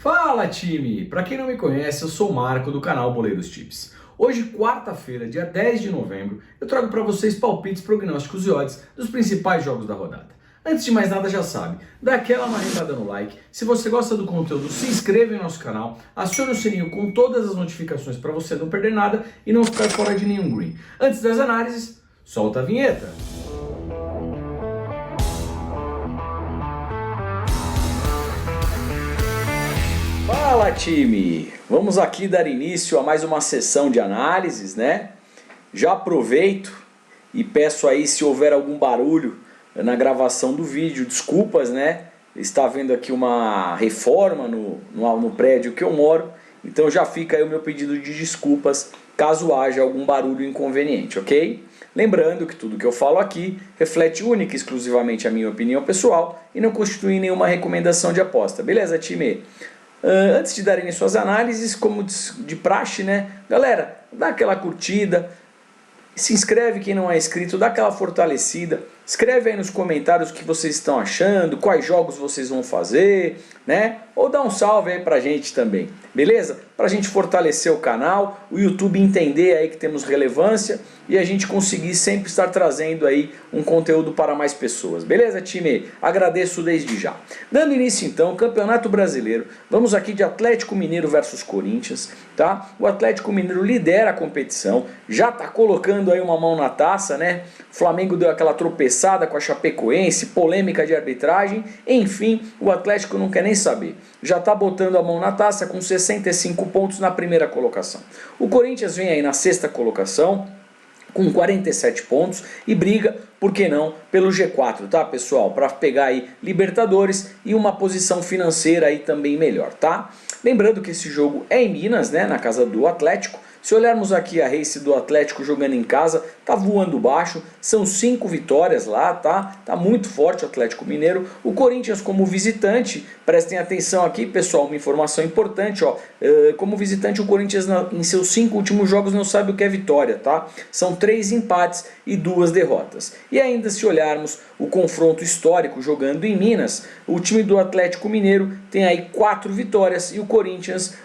Fala, time! Para quem não me conhece, eu sou o Marco do canal Boleiros Tips. Hoje, quarta-feira, dia 10 de novembro, eu trago para vocês palpites, prognósticos e odds dos principais jogos da rodada. Antes de mais nada, já sabe, dá aquela marretada no like. Se você gosta do conteúdo, se inscreva em nosso canal, acione o sininho com todas as notificações para você não perder nada e não ficar fora de nenhum green. Antes das análises, solta a vinheta! Fala, time! Vamos aqui dar início a mais uma sessão de análises, né? Já aproveito e peço aí, se houver algum barulho na gravação do vídeo, desculpas, né? Está havendo aqui uma reforma no prédio que eu moro, então já fica aí o meu pedido de desculpas caso haja algum barulho inconveniente, ok? Lembrando que tudo que eu falo aqui reflete única e exclusivamente a minha opinião pessoal e não constitui nenhuma recomendação de aposta, beleza, time? Antes de dar início às análises, como de praxe, né? Galera, dá aquela curtida, se inscreve quem não é inscrito, dá aquela fortalecida, escreve aí nos comentários o que vocês estão achando, quais jogos vocês vão fazer, né? Ou dá um salve aí pra gente também, beleza? Pra gente fortalecer o canal, o YouTube entender aí que temos relevância e a gente conseguir sempre estar trazendo aí um conteúdo para mais pessoas, beleza, time? Agradeço desde já. Dando início então, Campeonato Brasileiro, vamos aqui de Atlético Mineiro versus Corinthians, tá? O Atlético Mineiro lidera a competição, já tá colocando aí uma mão na taça, né? O Flamengo deu aquela tropeçada com a Chapecoense, polêmica de arbitragem, enfim, o Atlético não quer nem saber. Já está botando a mão na taça com 65 pontos na primeira colocação. O Corinthians vem aí na sexta colocação com 47 pontos e briga, por que não, pelo G4, tá, pessoal? Para pegar aí Libertadores e uma posição financeira aí também melhor, tá? Lembrando que esse jogo é em Minas, né, na casa do Atlético. Se olharmos aqui a race do Atlético jogando em casa, tá voando baixo, são 5 vitórias lá, tá? Tá muito forte o Atlético Mineiro. O Corinthians como visitante, prestem atenção aqui, pessoal, uma informação importante, ó. Como visitante o Corinthians em seus 5 últimos jogos não sabe o que é vitória, tá? São 3 empates e 2 derrotas. E ainda se olharmos o confronto histórico jogando em Minas, o time do Atlético Mineiro tem aí 4 vitórias e o Corinthians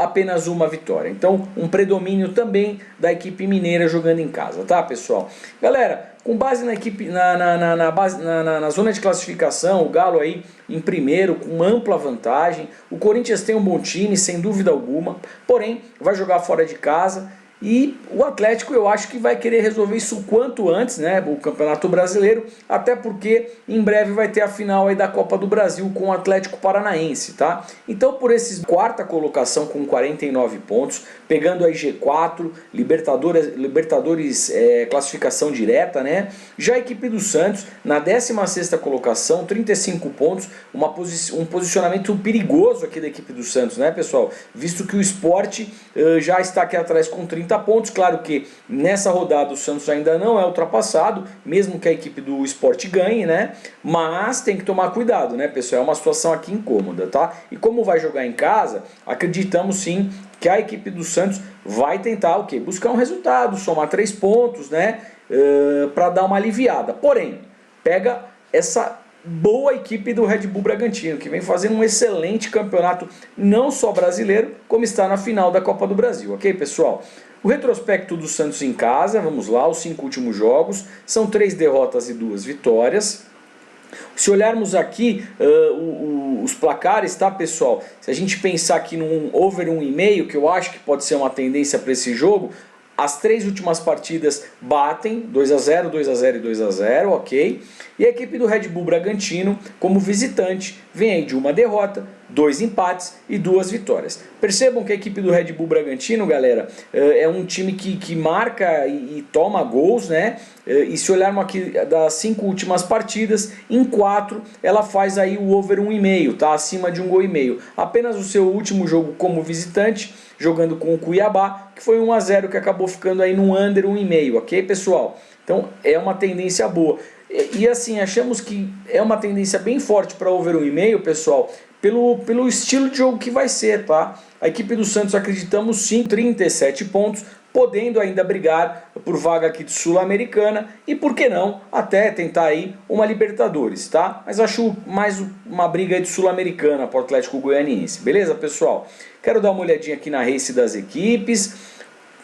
apenas uma vitória. Então, um predomínio também da equipe mineira jogando em casa, tá, pessoal? Galera, com base na equipe na zona de classificação, o Galo aí em primeiro, com ampla vantagem. O Corinthians tem um bom time, sem dúvida alguma, porém, vai jogar fora de casa. E o Atlético eu acho que vai querer resolver isso o quanto antes, né? O Campeonato Brasileiro, até porque em breve vai ter a final aí da Copa do Brasil com o Atlético Paranaense, tá? Então por esses quarta colocação com 49 pontos, pegando aí G4, Libertadores classificação direta, né? Já a equipe do Santos na 16ª colocação, 35 pontos, um posicionamento perigoso aqui da equipe do Santos, né, pessoal? Visto que o Sport já está aqui atrás com 30 pontos, claro que nessa rodada o Santos ainda não é ultrapassado, mesmo que a equipe do Sport ganhe, né? Mas tem que tomar cuidado, né, pessoal? É uma situação aqui incômoda, tá? E como vai jogar em casa, acreditamos sim que a equipe do Santos vai tentar o quê? Buscar um resultado, somar 3 pontos, né? Para dar uma aliviada. Porém, pega essa boa equipe do Red Bull Bragantino, que vem fazendo um excelente campeonato, não só brasileiro, como está na final da Copa do Brasil, ok, pessoal? O retrospecto do Santos em casa, vamos lá, os 5 últimos jogos, são 3 derrotas e 2 vitórias. Se olharmos aqui os placares, tá, pessoal? Se a gente pensar aqui num over 1,5, que eu acho que pode ser uma tendência para esse jogo, as 3 últimas partidas batem, 2-0, 2-0 e 2-0, ok? E a equipe do Red Bull Bragantino, como visitante, vem aí de uma derrota, 2 empates e 2 vitórias. Percebam que a equipe do Red Bull Bragantino, galera, é um time que marca e toma gols, né? E se olharmos aqui das 5 últimas partidas, em 4 ela faz aí o over 1,5, tá? Acima de 1,5 gol. Apenas o seu último jogo como visitante, jogando com o Cuiabá, que foi 1-0, que acabou ficando aí no under 1,5, ok, pessoal? Então é uma tendência boa. E assim, achamos que é uma tendência bem forte para over 1,5, pessoal, pelo estilo de jogo que vai ser, tá? A equipe do Santos acreditamos sim, 37 pontos, podendo ainda brigar por vaga aqui de Sul-Americana e, por que não, até tentar aí uma Libertadores, tá? Mas acho mais uma briga aí de Sul-Americana para o Atlético Goianiense, beleza, pessoal? Quero dar uma olhadinha aqui na race das equipes.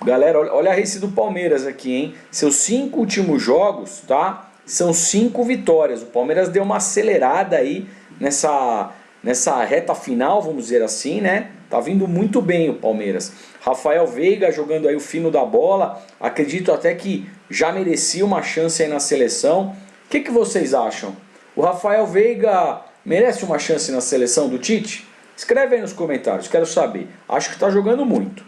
Galera, olha a race do Palmeiras aqui, hein? Seus 5 últimos jogos, tá? São 5 vitórias. O Palmeiras deu uma acelerada aí nessa reta final, vamos dizer assim, né? Tá vindo muito bem o Palmeiras. Rafael Veiga jogando aí o fino da bola. Acredito até que já merecia uma chance aí na seleção. O que vocês acham? O Rafael Veiga merece uma chance na seleção do Tite? Escreve aí nos comentários, quero saber. Acho que tá jogando muito.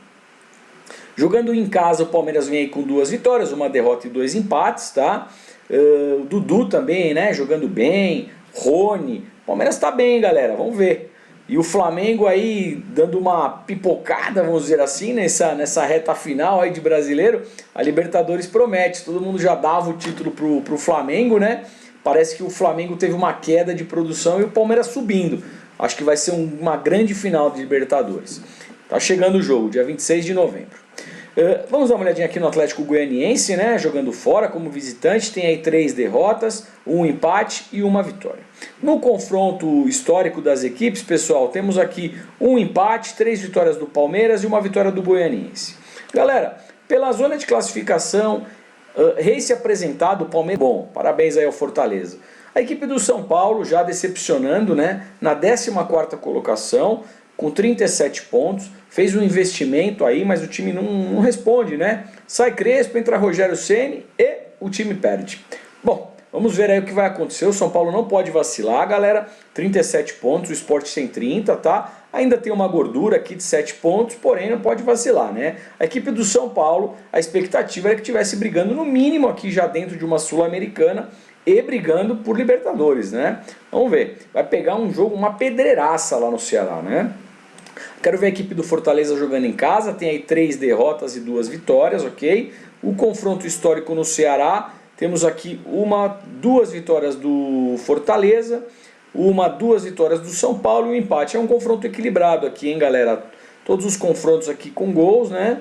Jogando em casa, o Palmeiras vem aí com 2 vitórias, 1 derrota e 2 empates, tá? O Dudu também, né? Jogando bem. Rony. O Palmeiras tá bem, galera. Vamos ver. E o Flamengo aí dando uma pipocada, vamos dizer assim, nessa reta final aí de brasileiro. A Libertadores promete. Todo mundo já dava o título pro Flamengo, né? Parece que o Flamengo teve uma queda de produção e o Palmeiras subindo. Acho que vai ser uma grande final de Libertadores. Tá chegando o jogo, dia 26 de novembro. Vamos dar uma olhadinha aqui no Atlético Goianiense, né? Jogando fora como visitante, tem aí 3 derrotas, 1 empate e 1 vitória. No confronto histórico das equipes, pessoal, temos aqui 1 empate, 3 vitórias do Palmeiras e 1 vitória do Goianiense. Galera, pela zona de classificação, race apresentado, o Palmeiras, bom, parabéns aí ao Fortaleza. A equipe do São Paulo já decepcionando, né? Na 14ª colocação, com 37 pontos, fez um investimento aí, mas o time não responde, né? Sai Crespo, entra Rogério Ceni e o time perde. Bom, vamos ver aí o que vai acontecer. O São Paulo não pode vacilar, galera. 37 pontos, o Sport tem 30, tá? Ainda tem uma gordura aqui de 7 pontos, porém não pode vacilar, né? A equipe do São Paulo, a expectativa era que estivesse brigando no mínimo aqui já dentro de uma Sul-Americana e brigando por Libertadores, né? Vamos ver. Vai pegar um jogo, uma pedreiraça lá no Ceará, né? Quero ver a equipe do Fortaleza jogando em casa, tem aí 3 derrotas e 2 vitórias, ok? O confronto histórico no Ceará, temos aqui 2 vitórias do Fortaleza, 2 vitórias do São Paulo e um empate. É um confronto equilibrado aqui, hein, galera? Todos os confrontos aqui com gols, né?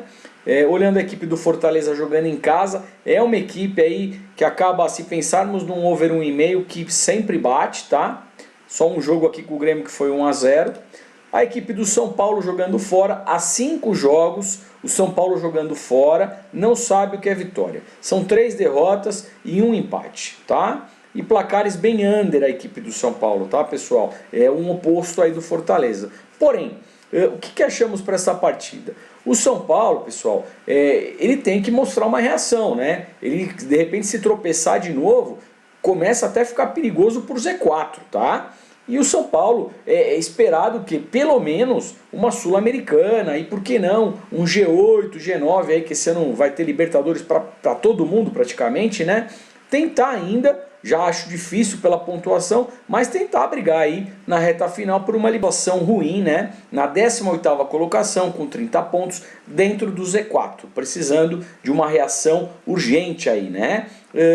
Olhando a equipe do Fortaleza jogando em casa, é uma equipe aí que acaba, se pensarmos num over 1,5, que sempre bate, tá? Só um jogo aqui com o Grêmio que foi 1-0. A equipe do São Paulo jogando fora, há 5 jogos, o São Paulo jogando fora, não sabe o que é vitória. São 3 derrotas e 1 empate, tá? E placares bem under a equipe do São Paulo, tá, pessoal? É um oposto aí do Fortaleza. Porém, o que achamos para essa partida? O São Paulo, pessoal, ele tem que mostrar uma reação, né? Ele, de repente, se tropeçar de novo, começa até a ficar perigoso por Z4, tá? E o São Paulo é esperado que pelo menos uma Sul-Americana e por que não um G8, G9 aí que esse ano vai ter Libertadores para todo mundo praticamente, né? Tentar ainda, já acho difícil pela pontuação, mas tentar brigar aí na reta final por uma liberação ruim, né? Na 18ª colocação com 30 pontos dentro do Z4, precisando de uma reação urgente aí, né?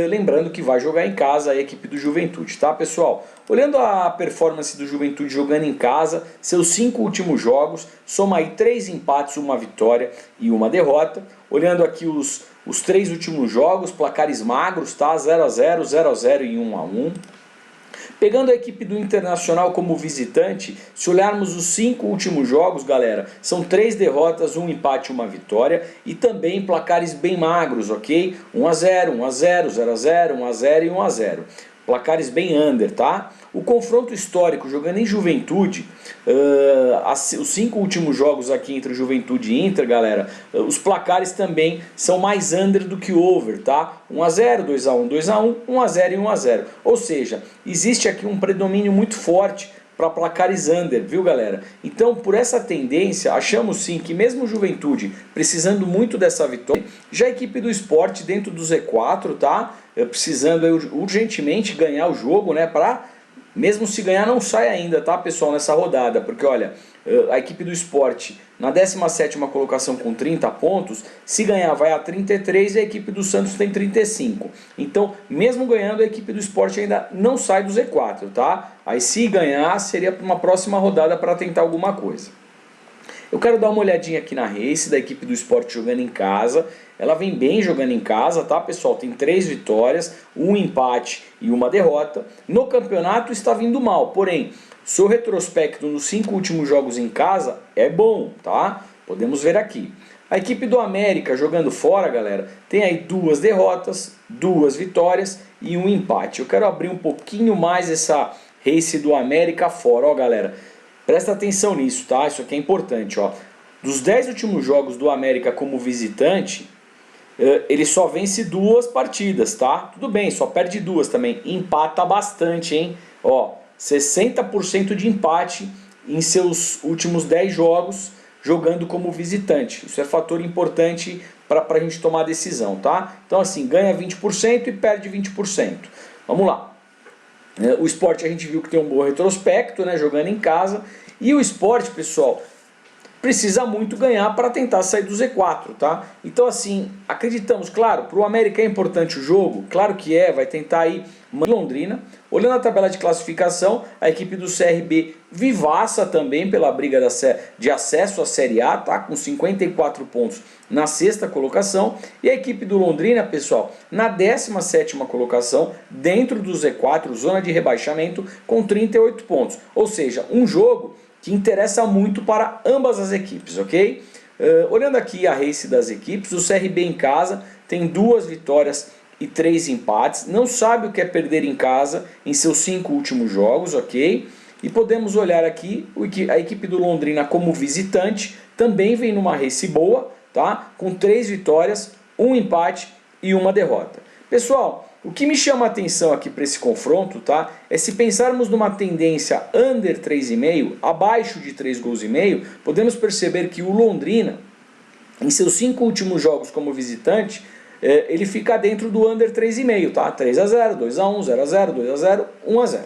Lembrando que vai jogar em casa a equipe do Juventude, tá, pessoal? Olhando a performance do Juventude jogando em casa, seus 5 últimos jogos, soma aí 3 empates, 1 vitória e 1 derrota. Olhando aqui os 3 últimos jogos, placares magros, tá? 0-0, 0-0 e 1-1. Pegando a equipe do Internacional como visitante, se olharmos os 5 últimos jogos, galera, são 3 derrotas, 1 empate e 1 vitória, e também placares bem magros, ok? 1-0, 1-0, 0-0, 1-0 e 1-0. Placares bem under, tá? O confronto histórico, jogando em Juventude, os 5 últimos jogos aqui entre Juventude e Inter, galera, os placares também são mais under do que over, tá? 1-0, 2-1, 2-1, 1-0 e 1-0. Ou seja, existe aqui um predomínio muito forte para placares under, viu, galera? Então, por essa tendência, achamos sim que mesmo o Juventude precisando muito dessa vitória, já a equipe do Sport dentro do Z4, tá? Precisando aí, urgentemente ganhar o jogo, né? Para, mesmo se ganhar, não sai ainda, tá, pessoal, nessa rodada, porque olha, a equipe do Sport na 17ª colocação com 30 pontos, se ganhar vai a 33 e a equipe do Santos tem 35. Então, mesmo ganhando, a equipe do Sport ainda não sai do Z4, tá? Aí se ganhar, seria para uma próxima rodada para tentar alguma coisa. Eu quero dar uma olhadinha aqui na race da equipe do Sport jogando em casa. Ela vem bem jogando em casa, tá, pessoal? Tem 3 vitórias, um empate e uma derrota. No campeonato está vindo mal, porém, seu retrospecto nos 5 últimos jogos em casa é bom, tá? Podemos ver aqui. A equipe do América jogando fora, galera, tem aí 2 derrotas, 2 vitórias e um empate. Eu quero abrir um pouquinho mais essa race do América fora, ó, galera. Presta atenção nisso, tá? Isso aqui é importante, ó. Dos 10 últimos jogos do América como visitante, ele só vence 2 partidas, tá? Tudo bem, só perde 2 também. Empata bastante, hein? Ó, 60% de empate em seus últimos 10 jogos jogando como visitante. Isso é fator importante para a gente tomar a decisão, tá? Então assim, ganha 20% e perde 20%. Vamos lá. O Sport a gente viu que tem um bom retrospecto, né, jogando em casa. E o Sport, pessoal, precisa muito ganhar para tentar sair do Z4, tá? Então assim, acreditamos, claro, para o América é importante o jogo, claro que é, vai tentar ir Londrina. Olhando a tabela de classificação, a equipe do CRB vivaça também pela briga de acesso à Série A, tá? Com 54 pontos na 6ª colocação. E a equipe do Londrina, pessoal, na 17ª colocação, dentro do Z4, zona de rebaixamento, com 38 pontos. Ou seja, um jogo que interessa muito para ambas as equipes, ok? Olhando aqui a race das equipes, o CRB em casa tem 2 vitórias e 3 empates, não sabe o que é perder em casa em seus 5 últimos jogos, ok? E podemos olhar aqui, a equipe do Londrina como visitante também vem numa race boa, tá? Com 3 vitórias, 1 empate e 1 derrota. Pessoal, o que me chama a atenção aqui para esse confronto, tá? É se pensarmos numa tendência under 3,5, abaixo de 3 gols e meio, podemos perceber que o Londrina, em seus 5 últimos jogos como visitante, ele fica dentro do under 3,5, tá? 3-0, 2-1, 0-0, 2-0, 1-0.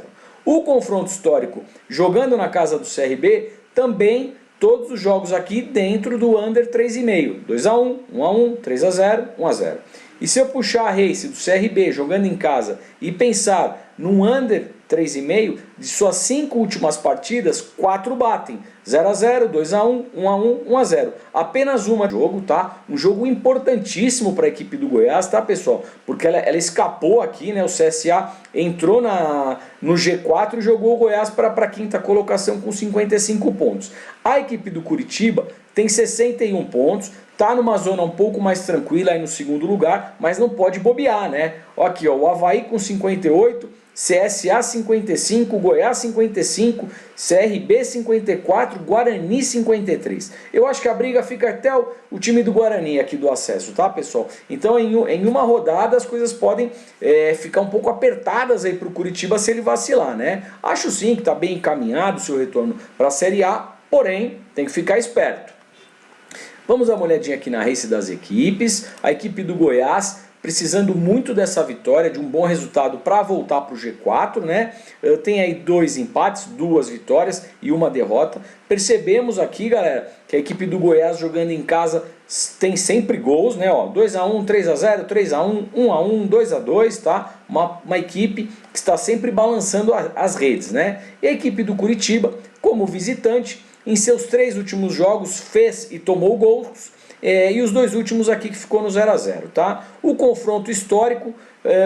O confronto histórico, jogando na casa do CRB, também todos os jogos aqui dentro do under 3,5. 2-1, 1-1, 3-0, 1-0. E se eu puxar a race do CRB jogando em casa e pensar num under 3,5, de suas 5 últimas partidas, 4 batem. 0-0, 2-1, 1-1, 1-0. Apenas uma jogo, tá? Um jogo importantíssimo para a equipe do Goiás, tá, pessoal? Porque ela escapou aqui, né? O CSA entrou no G4 e jogou o Goiás para a 5ª colocação com 55 pontos. A equipe do Curitiba tem 61 pontos, tá numa zona um pouco mais tranquila aí no 2º lugar, mas não pode bobear, né? Ó, aqui, ó, o Avaí com 58, CSA 55, Goiás 55, CRB 54, Guarani 53. Eu acho que a briga fica até o time do Guarani aqui do acesso, tá, pessoal? Então em uma rodada as coisas podem ficar um pouco apertadas aí para o Curitiba se ele vacilar, né? Acho sim que está bem encaminhado o seu retorno para a Série A, porém tem que ficar esperto. Vamos dar uma olhadinha aqui na race das equipes. A equipe do Goiás precisando muito dessa vitória, de um bom resultado para voltar para o G4, né? Tem aí 2 empates, 2 vitórias e 1 derrota. Percebemos aqui, galera, que a equipe do Goiás jogando em casa tem sempre gols, né? 2-1, 3-0, 3-1, 1-1, 2-2, tá? Uma equipe que está sempre balançando as redes, né? E a equipe do Curitiba, como visitante, em seus 3 últimos jogos fez e tomou gols. E os 2 últimos aqui que ficou no 0-0, tá? O confronto histórico,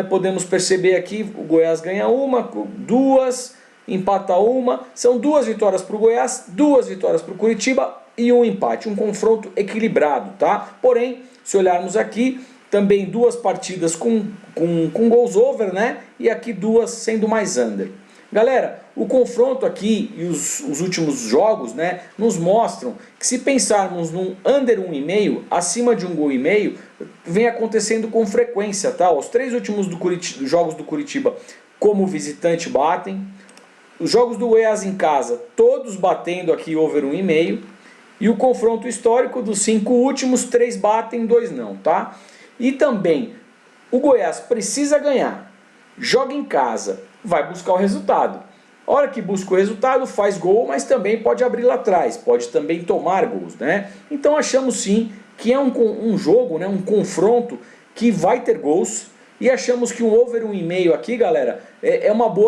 podemos perceber aqui, o Goiás ganha 1, 2, empata 1, são 2 vitórias para o Goiás, 2 vitórias para o Curitiba e 1 empate, um confronto equilibrado, tá? Porém, se olharmos aqui, também 2 partidas com gols over, né? E aqui 2 sendo mais under. Galera, o confronto aqui e os últimos jogos, né, nos mostram que se pensarmos num under 1,5, acima de 1 gol e meio, vem acontecendo com frequência, tá? Os 3 últimos jogos do Curitiba como visitante batem, os jogos do Goiás em casa, todos batendo aqui over 1,5, e o confronto histórico dos 5 últimos, 3 batem, 2 não, tá? E também, o Goiás precisa ganhar, joga em casa, vai buscar o resultado. A hora que busca o resultado, faz gol, mas também pode abrir lá atrás, pode também tomar gols, né? Então achamos sim que é um jogo, né, um confronto que vai ter gols, e achamos que um over 1,5 aqui, galera, é uma boa